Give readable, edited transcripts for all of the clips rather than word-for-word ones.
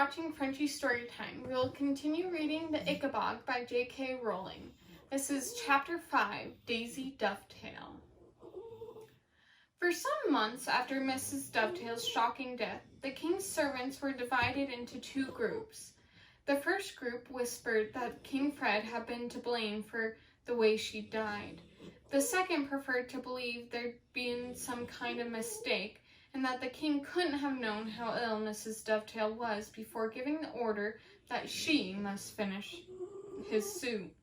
watching Frenchie Storytime. We will continue reading The Ickabog by J.K. Rowling. This is Chapter 5, Daisy Dovetail. For some months after Mrs. Dovetail's shocking death, the king's servants were divided into two groups. The first group whispered that King Fred had been to blame for the way she died. The second preferred to believe there'd been some kind of mistake, and that the king couldn't have known how ill Mrs. Dovetail was before giving the order that she must finish his soup.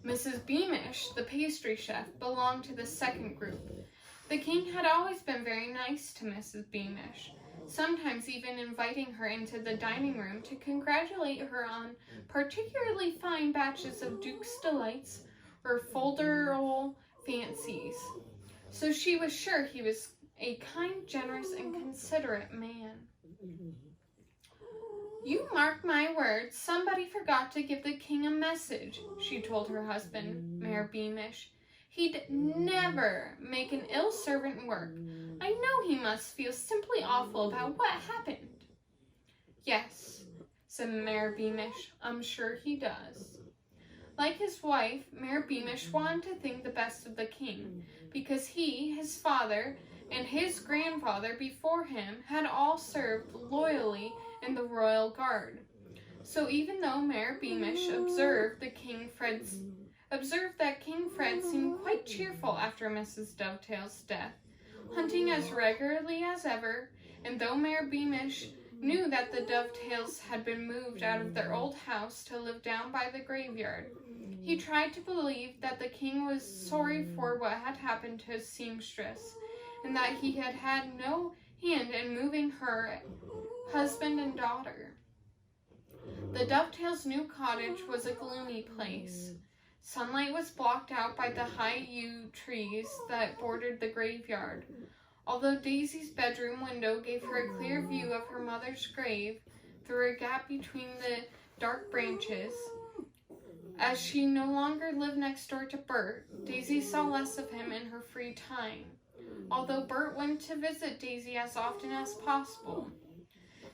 Mrs. Beamish, the pastry chef, belonged to the second group. The king had always been very nice to Mrs. Beamish, sometimes even inviting her into the dining room to congratulate her on particularly fine batches of Duke's Delights or Folderol fancies. So she was sure he was a kind, generous, and considerate man. "You mark my words, somebody forgot to give the king a message," she told her husband, Mayor Beamish. "He'd never make an ill servant work. I know he must feel simply awful about what happened." "Yes," said Mayor Beamish, "I'm sure he does." Like his wife, Mayor Beamish wanted to think the best of the king, because he, his father, and his grandfather before him had all served loyally in the royal guard. So even though Mayor Beamish observed that King Fred seemed quite cheerful after Mrs. Dovetail's death, hunting as regularly as ever, and though Mayor Beamish knew that the Dovetails had been moved out of their old house to live down by the graveyard, he tried to believe that the king was sorry for what had happened to his seamstress, and that he had had no hand in moving her husband and daughter. The Dovetails' new cottage was a gloomy place. Sunlight was blocked out by the high yew trees that bordered the graveyard. Although Daisy's bedroom window gave her a clear view of her mother's grave through a gap between the dark branches, as she no longer lived next door to Bert, Daisy saw less of him in her free time, although Bert went to visit Daisy as often as possible.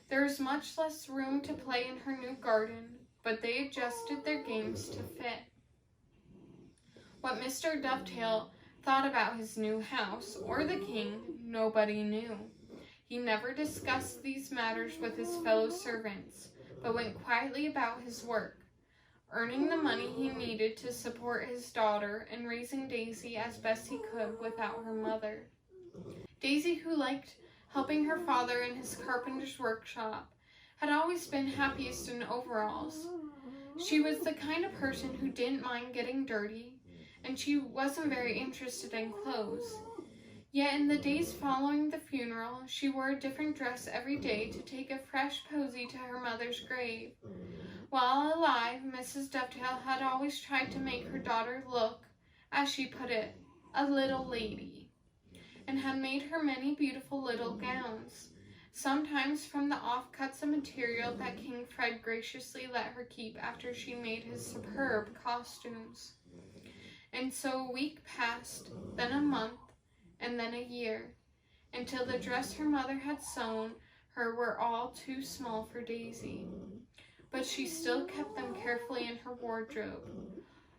There was much less room to play in her new garden, but they adjusted their games to fit. What Mr. Dovetail thought about his new house, or the king, nobody knew. He never discussed these matters with his fellow servants, but went quietly about his work, earning the money he needed to support his daughter and raising Daisy as best he could without her mother. Daisy, who liked helping her father in his carpenter's workshop, had always been happiest in overalls. She was the kind of person who didn't mind getting dirty, and she wasn't very interested in clothes. Yet in the days following the funeral, she wore a different dress every day to take a fresh posy to her mother's grave. While alive, Mrs. Dovetail had always tried to make her daughter look, as she put it, a little lady, and had made her many beautiful little gowns, sometimes from the offcuts of material that King Fred graciously let her keep after she made his superb costumes. And so a week passed, then a month, and then a year, until the dress her mother had sewn her were all too small for Daisy. But she still kept them carefully in her wardrobe.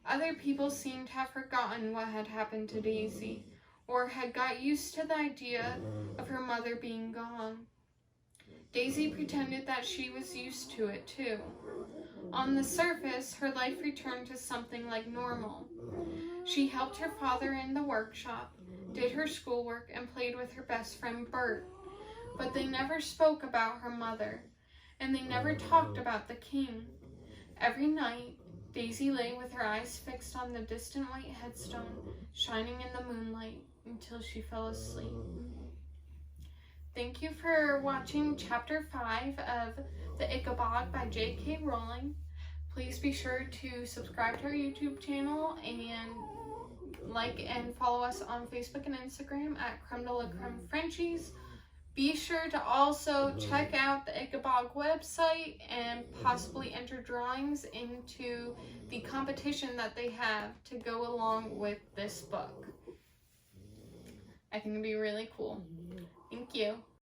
Other people seemed to have forgotten what had happened to Daisy, or had got used to the idea of her mother being gone. Daisy pretended that she was used to it too. On the surface, her life returned to something like normal. She helped her father in the workshop, did her schoolwork, and played with her best friend Bert. But they never spoke about her mother, and they never talked about the king. Every night, Daisy lay with her eyes fixed on the distant white headstone shining in the moonlight until she fell asleep. Thank you for watching Chapter 5 of The Ickabog by J.K. Rowling. Please be sure to subscribe to our YouTube channel and like and follow us on Facebook and Instagram at Créme Frenchies. Be sure to also check out the Ickabog website and possibly enter drawings into the competition that they have to go along with this book. I think it'd be really cool. Thank you.